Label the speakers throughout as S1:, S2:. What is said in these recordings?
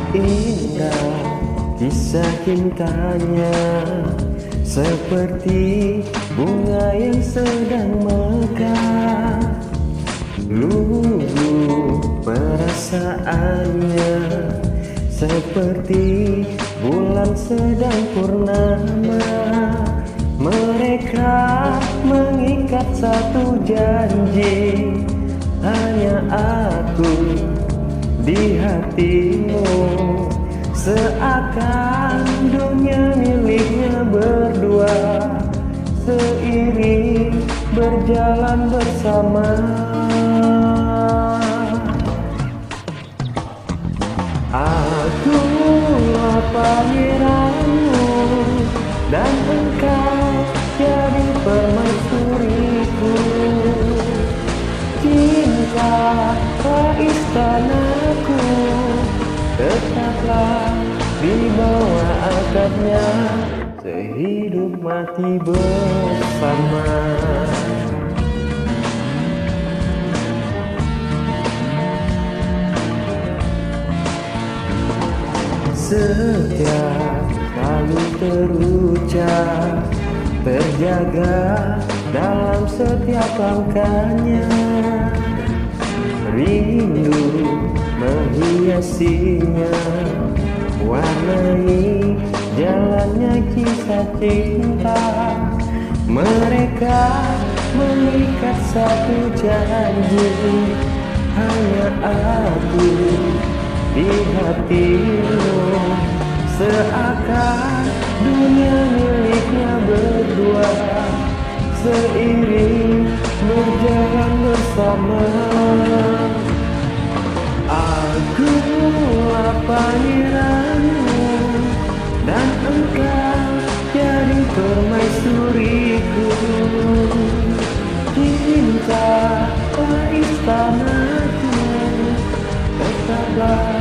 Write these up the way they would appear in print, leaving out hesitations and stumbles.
S1: Indah kisah cintanya, seperti bunga yang sedang mekar. Lugu perasaannya, seperti bulan sedang purnama. Mereka mengikat satu janji, hanya aku di hatimu. Seakan dunia miliknya berdua, seiring berjalan bersama. Akulah pangeranmu dan engkau jadi permaisuriku. Cinta istanaku, tetaplah di bawah atapnya, sehidup mati bersama. Setiap kali terucap, terjaga dalam setiap langkahnya. Rindu menghiasinya, warnai jalannya kisah cinta. Mereka mengikat satu janji, hanya aku di hatimu. Seakan dunia miliknya berdua, seiring berjalan bersama. Akulah pangeranmu dan engkau jadi permaisuriku. Cinta istanaku, tetaplah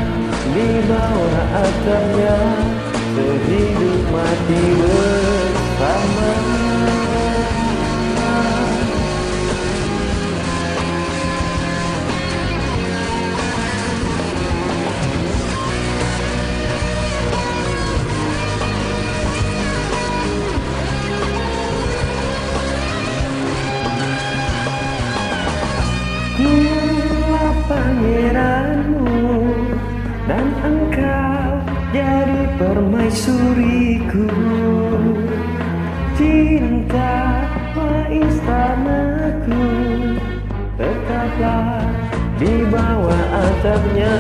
S1: di bawah atapnya, sehidup mati bersama. Akulah pangeranmu dan engkau jadi permaisuriku. Cinta istanaku, tetaplah di bawah atapnya.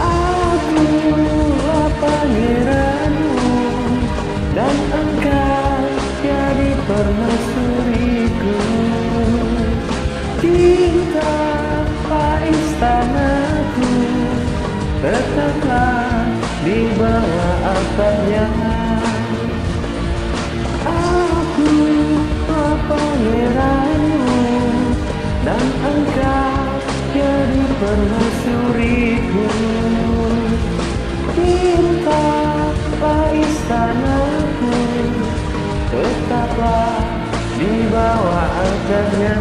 S1: Akulah pangeranmu dan engkau jadi permaisuriku. Cinta istanaku, tetaplah di bawah atapnya. Aku pangeranmu dan engkau jadi permaisuriku. Cinta istanaku, tetaplah di bawah atapnya.